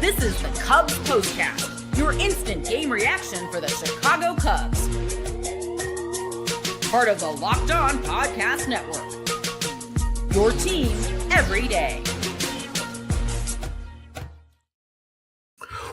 This is the Cubs POSTCAST, your instant game reaction for the Chicago Cubs. Part of the Locked On Podcast Network. Your team every day.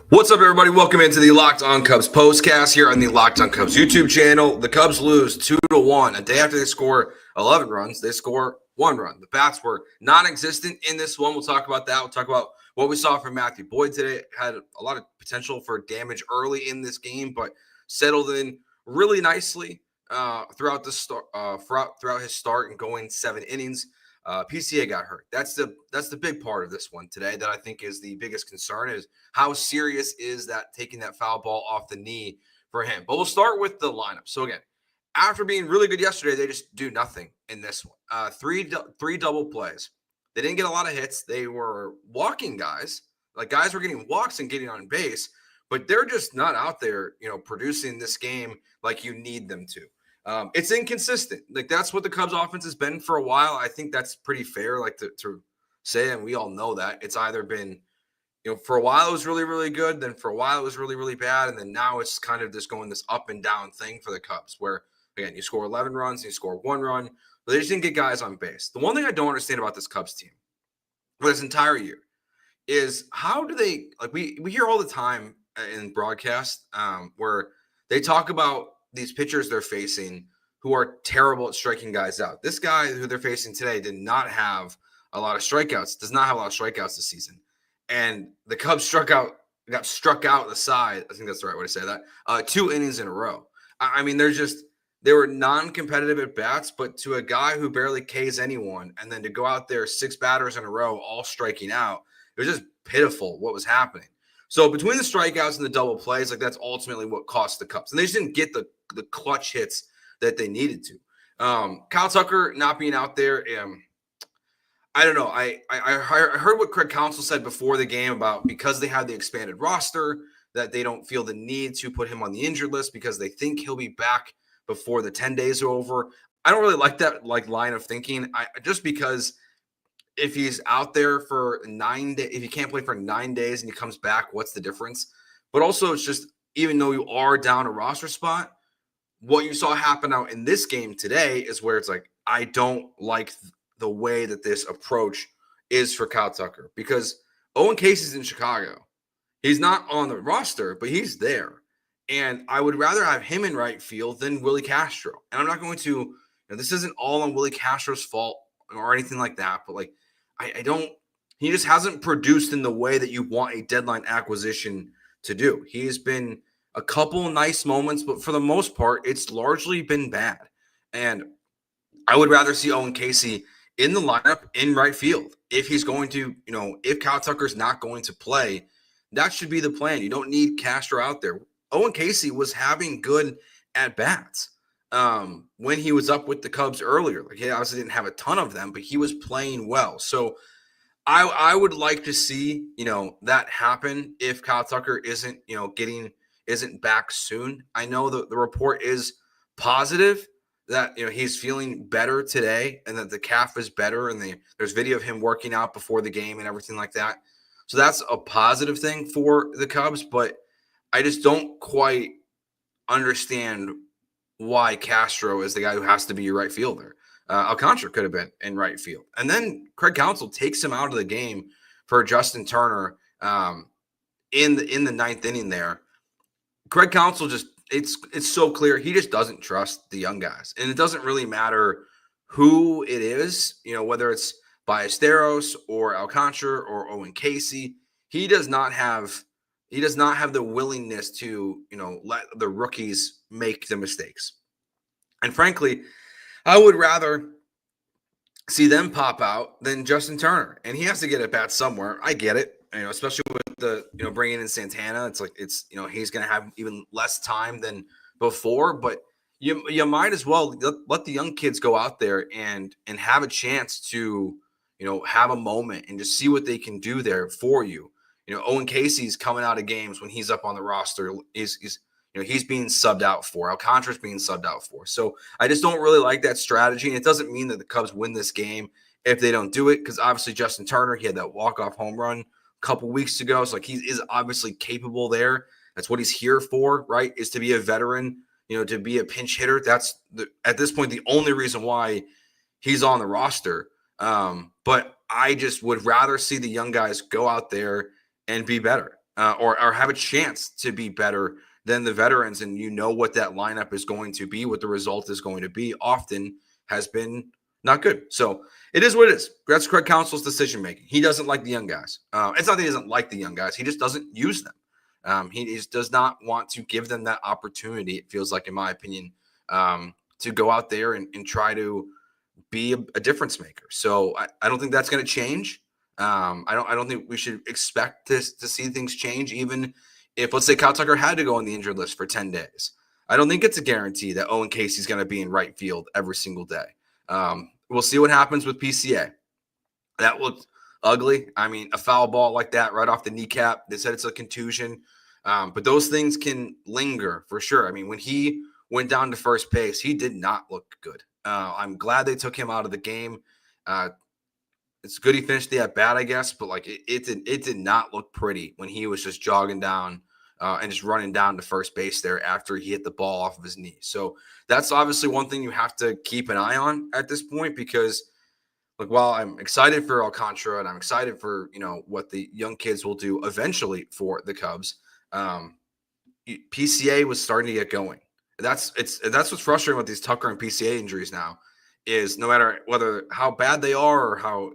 What's up, everybody? Welcome into the Locked On Cubs POSTCAST here on the Locked On Cubs YouTube channel. The Cubs lose 2-1. A day after they score 11 runs, they score 1 run. The bats were non-existent in this one. We'll talk about that. We'll talk about what we saw from Matthew Boyd today. Had a lot of potential for damage early in this game, but settled in really nicely throughout his start and going 7 innings. PCA got hurt. That's the big part of this one today that I think is the biggest concern, is how serious is that taking that foul ball off the knee for him. But we'll start with the lineup. So again, after being really good yesterday, they just do nothing in this one. Three double plays. They didn't get a lot of hits. They were walking guys. Like, guys were getting walks and getting on base, but they're just not out there, producing this game like you need them to. It's inconsistent. Like, that's what the Cubs offense has been for a while. I think that's pretty fair, like, to say, and we all know that. It's either been, for a while it was really, really good, then for a while it was really, really bad, and then now it's kind of just going this up and down thing for the Cubs, where, again, you score 11 runs, you score 1 run, but they just didn't get guys on base. The one thing I don't understand about this Cubs team for this entire year is, how do they, like, we hear all the time in broadcast where they talk about these pitchers they're facing who are terrible at striking guys out. This guy who they're facing today did not have a lot of strikeouts, does not have a lot of strikeouts this season. And the Cubs got struck out the side. I think that's the right way to say that. 2 innings in a row. I mean, they were non-competitive at bats, but to a guy who barely Ks anyone, and then to go out there 6 batters in a row, all striking out, it was just pitiful what was happening. So between the strikeouts and the double plays, like, that's ultimately what cost the Cubs. And they just didn't get the clutch hits that they needed to. Kyle Tucker not being out there, I don't know. I heard what Craig Counsell said before the game about, because they have the expanded roster, that they don't feel the need to put him on the injured list because they think he'll be back before the 10 days are over. I don't really like that line of thinking. Just because if he's out there for 9 days, if he can't play for 9 days and he comes back, what's the difference? But also, it's just, even though you are down a roster spot, what you saw happen out in this game today is where it's like, I don't like the way that this approach is for Kyle Tucker, because Owen Casey's in Chicago. He's not on the roster, but he's there. And I would rather have him in right field than Willie Castro. And I'm not going to, this isn't all on Willie Castro's fault or anything like that, but like, he just hasn't produced in the way that you want a deadline acquisition to do. He's been a couple nice moments, but for the most part, it's largely been bad. And I would rather see Owen Casey in the lineup in right field. If he's going to, if Kyle Tucker's not going to play, that should be the plan. You don't need Castro out there. Owen Casey was having good at-bats when he was up with the Cubs earlier. Like, he obviously didn't have a ton of them, but he was playing well. So I would like to see, that happen if Kyle Tucker isn't back soon. I know the report is positive that, he's feeling better today and that the calf is better, and there's video of him working out before the game and everything like that. So that's a positive thing for the Cubs, but I just don't quite understand why Castro is the guy who has to be your right fielder. Alcantara could have been in right field. And then Craig Counsell takes him out of the game for Justin Turner in the 9th inning there. Craig Counsell it's so clear he just doesn't trust the young guys. And it doesn't really matter who it is, whether it's Ballesteros or Alcantara or Owen Casey. He does not have the willingness to, let the rookies make the mistakes. And frankly, I would rather see them pop out than Justin Turner. And he has to get at bat somewhere. I get it. Especially with the, bringing in Santana, it's like, he's going to have even less time than before, but you might as well let the young kids go out there and have a chance to, have a moment and just see what they can do there for you. Owen Casey's coming out of games when he's up on the roster. He's being subbed out for. Alcantara's being subbed out for. So I just don't really like that strategy. And it doesn't mean that the Cubs win this game if they don't do it, because obviously Justin Turner, he had that walk-off home run couple weeks ago. So like he is obviously capable there. That's what he's here for, right? Is to be a veteran, to be a pinch hitter. That's at this point the only reason why he's on the roster. But I just would rather see the young guys go out there and be better, or have a chance to be better than the veterans. And what that lineup is going to be, what the result is going to be, often has been not good. So it is what it is. That's Craig Counsell's decision making. He doesn't like the young guys. It's not that he doesn't like the young guys. He just doesn't use them. He just does not want to give them that opportunity, it feels like, in my opinion, to go out there and try to be a difference maker. So I don't think that's going to change. I don't think we should expect to see things change, even if, let's say, Kyle Tucker had to go on the injured list for 10 days. I don't think it's a guarantee that Owen Casey's going to be in right field every single day. We'll see what happens with PCA. That looked ugly. I mean, a foul ball like that right off the kneecap, they said it's a contusion. But those things can linger for sure. I mean, when he went down to first base, he did not look good. I'm glad they took him out of the game. It's good he finished the at-bat, I guess, but like it did not look pretty when he was just jogging down and just running down to first base there after he hit the ball off of his knee. So that's obviously one thing you have to keep an eye on at this point, because while I'm excited for Alcantara and I'm excited for, what the young kids will do eventually for the Cubs, PCA was starting to get going. That's what's frustrating with these Tucker and PCA injuries now, is no matter whether how bad they are or how,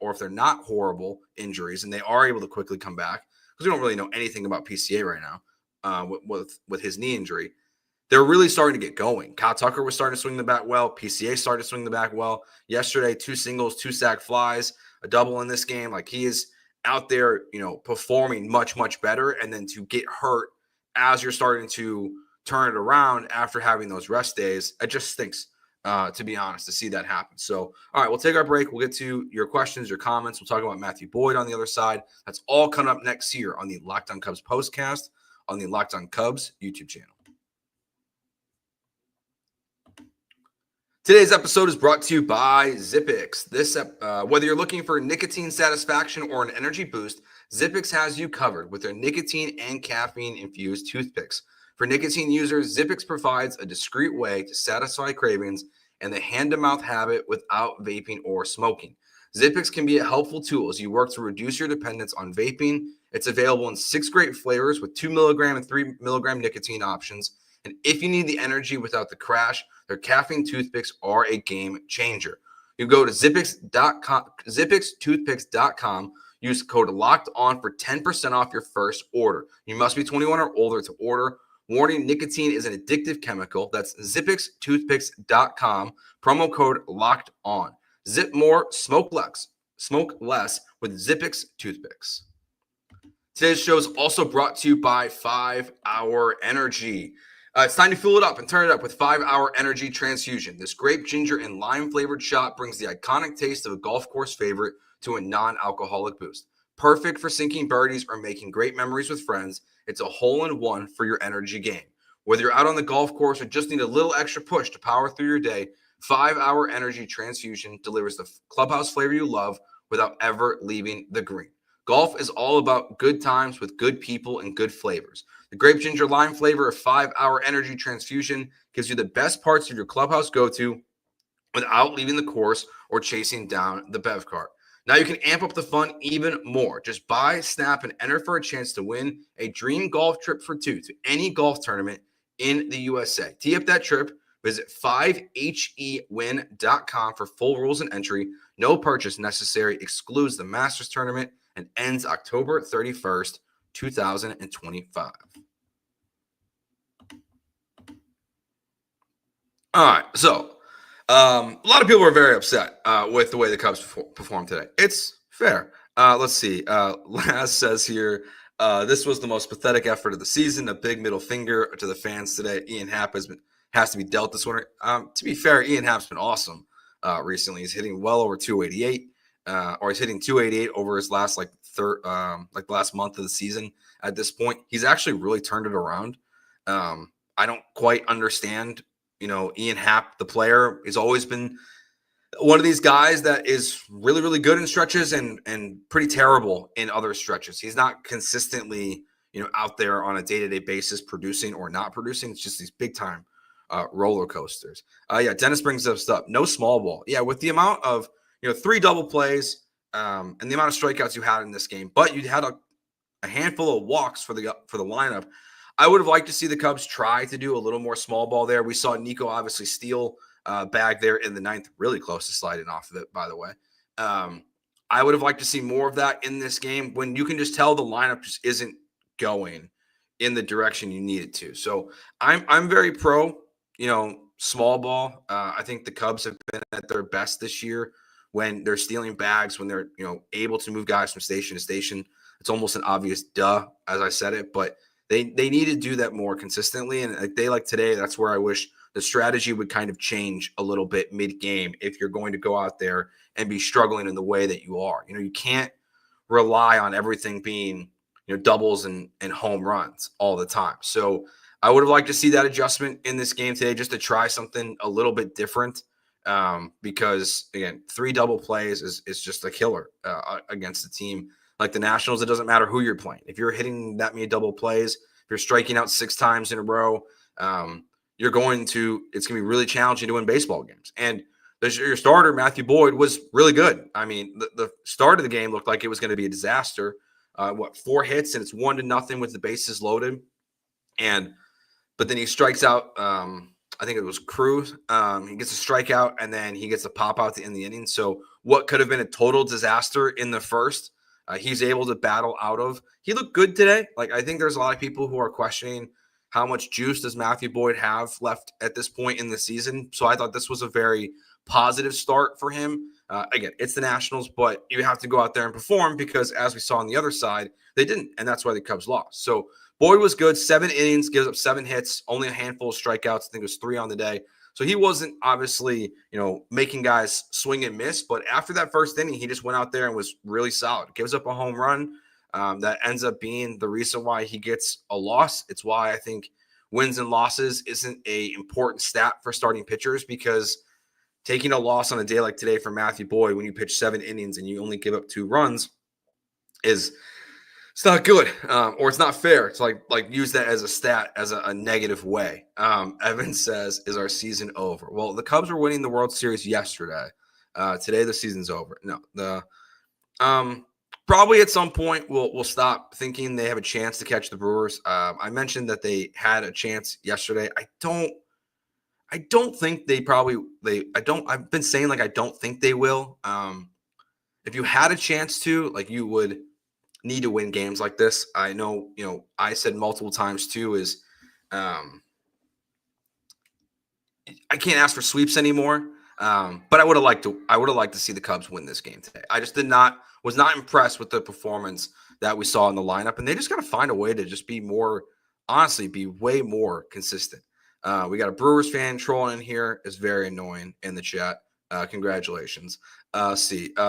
or if they're not horrible injuries and they are able to quickly come back, because we don't really know anything about PCA right now with his knee injury. They're really starting to get going. Kyle Tucker was starting to swing the bat well. PCA started to swing the bat well. Yesterday, 2 singles, 2 sac flies, a double in this game. Like, he is out there, performing much, much better. And then to get hurt as you're starting to turn it around after having those rest days, it just stinks, to be honest, to see that happen. So, all right, we'll take our break. We'll get to your questions, your comments. We'll talk about Matthew Boyd on the other side. That's all coming up next here on the Locked On Cubs postcast on the Locked On Cubs YouTube channel. Today's episode is brought to you by Zippix. Whether you're looking for nicotine satisfaction or an energy boost, Zippix has you covered with their nicotine and caffeine-infused toothpicks. For nicotine users, Zippix provides a discreet way to satisfy cravings and the hand-to-mouth habit without vaping or smoking. Zippix can be a helpful tool as you work to reduce your dependence on vaping. It's available in 6 great flavors with 2 milligram and 3 milligram nicotine options. And if you need the energy without the crash, their caffeine toothpicks are a game changer. You go to Zippix.com, ZippixToothpicks.com, use code LOCKEDON for 10% off your first order. You must be 21 or older to order. Warning, nicotine is an addictive chemical. That's ZippixToothpicks.com, promo code LOCKEDON. Zip more, smoke less with Zippix Toothpicks. Today's show is also brought to you by 5 Hour Energy. It's time to fuel it up and turn it up with 5 Hour Energy Transfusion. This grape, ginger, and lime-flavored shot brings the iconic taste of a golf course favorite to a non-alcoholic boost. Perfect for sinking birdies or making great memories with friends, it's a hole-in-one for your energy game. Whether you're out on the golf course or just need a little extra push to power through your day, 5 Hour Energy Transfusion delivers the clubhouse flavor you love without ever leaving the green. Golf is all about good times with good people and good flavors. The grape ginger lime flavor of 5 Hour Energy Transfusion gives you the best parts of your clubhouse go-to without leaving the course or chasing down the bev cart. Now you can amp up the fun even more. Just buy, snap, and enter for a chance to win a dream golf trip for 2 to any golf tournament in the USA. Tee up that trip. Visit 5hewin.com for full rules and entry. No purchase necessary. Excludes the Masters tournament and ends October 31st, 2025. All right, so a lot of people are very upset with the way the Cubs performed today. It's fair. Let's see. Laz says here, this was the most pathetic effort of the season. A big middle finger to the fans today. Ian Happ has to be dealt this winter. To be fair, Ian Happ's been awesome recently. He's hitting well over 288, or he's hitting 288 over his last the last month of the season. At this point, he's actually really turned it around. I don't quite understand. Ian Happ, the player, has always been one of these guys that is really, really good in stretches and pretty terrible in other stretches. He's not consistently, out there on a day-to-day basis producing or not producing. It's just these big time roller coasters. Dennis brings us up. No small ball. Yeah, with the amount of 3 double plays and the amount of strikeouts you had in this game, but you had a handful of walks for the lineup. I would have liked to see the Cubs try to do a little more small ball there. We saw Nico obviously steal bag there in the 9th, really close to sliding off of it, by the way. I would have liked to see more of that in this game when you can just tell the lineup just isn't going in the direction you need it to. So I'm very pro, small ball. I think the Cubs have been at their best this year when they're stealing bags, when they're, able to move guys from station to station. It's almost an obvious duh, as I said it, but they need to do that more consistently. And a day like today, that's where I wish the strategy would kind of change a little bit mid-game if you're going to go out there and be struggling in the way that you are. You can't rely on everything being, doubles and home runs all the time. So I would have liked to see that adjustment in this game today just to try something a little bit different because, again, 3 double plays is just a killer against a team like the Nationals. It doesn't matter who you're playing. If you're hitting that many double plays, if you're striking out 6 times in a row, it's going to be really challenging to win baseball games. And your starter, Matthew Boyd, was really good. I mean, the start of the game looked like it was going to be a disaster. 4 hits, and it's 1-0 with the bases loaded. But then he strikes out, I think it was Cruz. He gets a strikeout, and then he gets a pop out in the inning. So what could have been a total disaster in the first, he's able to battle out of. He looked good today. Like, I think there's a lot of people who are questioning how much juice does Matthew Boyd have left at this point in the season. So I thought this was a very positive start for him. Again, it's the Nationals, but you have to go out there and perform because, as we saw on the other side, they didn't, and that's why the Cubs lost. So Boyd was good, 7 innings, gives up 7 hits, only a handful of strikeouts. I think it was 3 on the day. So he wasn't obviously, making guys swing and miss. But after that first inning, he just went out there and was really solid. Gives up a home run that ends up being the reason why he gets a loss. It's why I think wins and losses isn't a important stat for starting pitchers, because taking a loss on a day like today for Matthew Boyd when you pitch 7 innings and you only give up 2 runs it's not good, or it's not fair. It's like use that as a stat as a negative way. Evan says, "Is our season over?" Well, the Cubs were winning the World Series yesterday. Today the season's over. No, probably at some point we'll stop thinking they have a chance to catch the Brewers. I mentioned that they had a chance yesterday. I don't think I've been saying I don't think they will. If you had a chance to, you would need to win games like this. I know, I said multiple times too is I can't ask for sweeps anymore. But I would have liked to see the Cubs win this game today. I just was not impressed with the performance that we saw in the lineup, and they just got to find a way to just be way more consistent. We got a Brewers fan trolling in here. It's very annoying in the chat. Congratulations.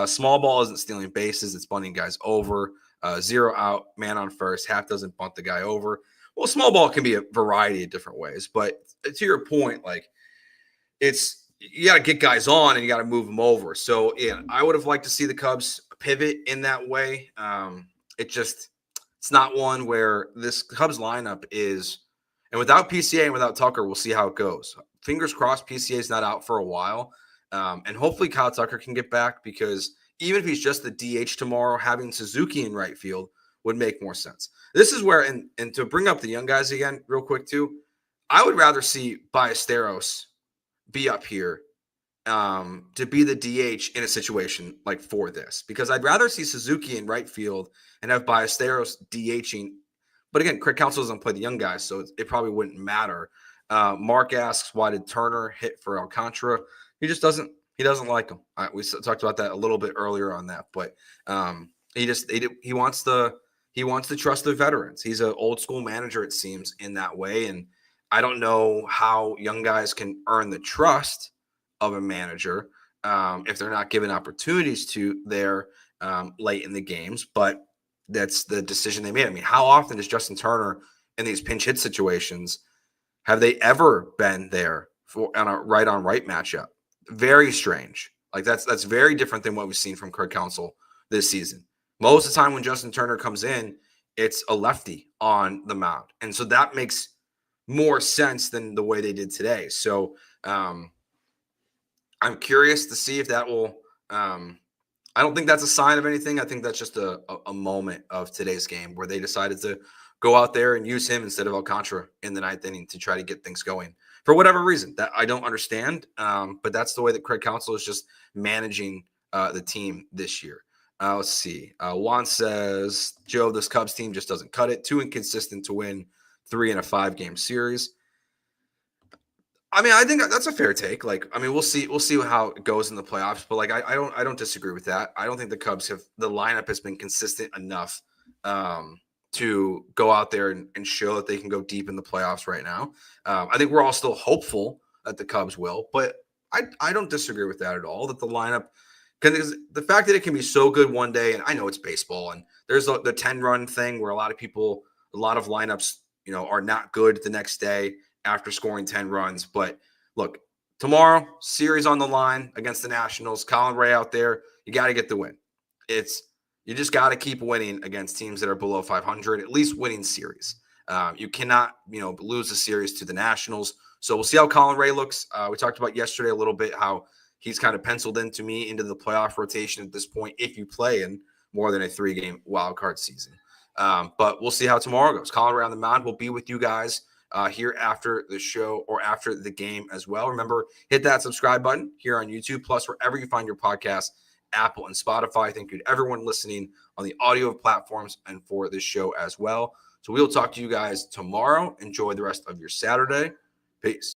Small ball isn't stealing bases. It's bunting guys over. 0 out, man on first. Half doesn't bunt the guy over. Well, small ball can be a variety of different ways. But to your point, you got to get guys on and you got to move them over. So, yeah, I would have liked to see the Cubs pivot in that way. It's not one where this Cubs lineup is – and without PCA and without Tucker, we'll see how it goes. Fingers crossed PCA is not out for a while. And hopefully Kyle Tucker can get back, because even if he's just the DH tomorrow, having Suzuki in right field would make more sense. This is where, and to bring up the young guys again real quick too, I would rather see Ballesteros be up here to be the DH in a situation like for this, because I'd rather see Suzuki in right field and have Ballesteros DHing. But again, Craig Counsell doesn't play the young guys, so it probably wouldn't matter. Mark asks, why did Turner hit for Alcantara? He just doesn't. He doesn't like him. We talked about that a little bit earlier on that, but he wants to trust the veterans. He's an old school manager, it seems, in that way, and I don't know how young guys can earn the trust of a manager if they're not given opportunities to there late in the games, but that's the decision they made. I mean, how often does Justin Turner in these pinch hit situations, have they ever been there on a right-on-right matchup? Very strange. Like that's very different than what we've seen from Craig Counsell this season. Most of the time when Justin Turner comes in, it's a lefty on the mound. And so that makes more sense than the way they did today. So I'm curious to see if that will I don't think that's a sign of anything. I think that's just a moment of today's game where they decided to go out there and use him instead of Alcantara in the 9th inning to try to get things going for whatever reason that I don't understand. But that's the way that Craig Counsell is just managing the team this year. Let's see. Juan says, Joe, this Cubs team just doesn't cut it. Too inconsistent to win 3 in a 5-game series. I mean, I think that's a fair take. Like, I mean, we'll see how it goes in the playoffs. But like, I don't disagree with that. I don't think the Cubs the lineup has been consistent enough to go out there and show that they can go deep in the playoffs right now. I think we're all still hopeful that the Cubs will, but I don't disagree with that at all. That the lineup, because the fact that it can be so good one day, and I know it's baseball, and there's the 10-run thing where a lot of lineups, are not good the next day after scoring 10 runs. But look, tomorrow, series on the line against the Nationals, Colin Ray out there, you got to get the win. You just got to keep winning against teams that are below 500, at least winning series. You cannot, lose a series to the Nationals. So we'll see how Colin Ray looks. We talked about yesterday a little bit how he's kind of penciled into the playoff rotation at this point if you play in more than a 3-game wild card season. But we'll see how tomorrow goes. Colin Ray on the mound will be with you guys here after the show or after the game as well. Remember, hit that subscribe button here on YouTube, plus wherever you find your podcast, Apple and Spotify. Thank you to everyone listening on the audio platforms and for this show as well. So we'll talk to you guys tomorrow. Enjoy the rest of your Saturday. Peace.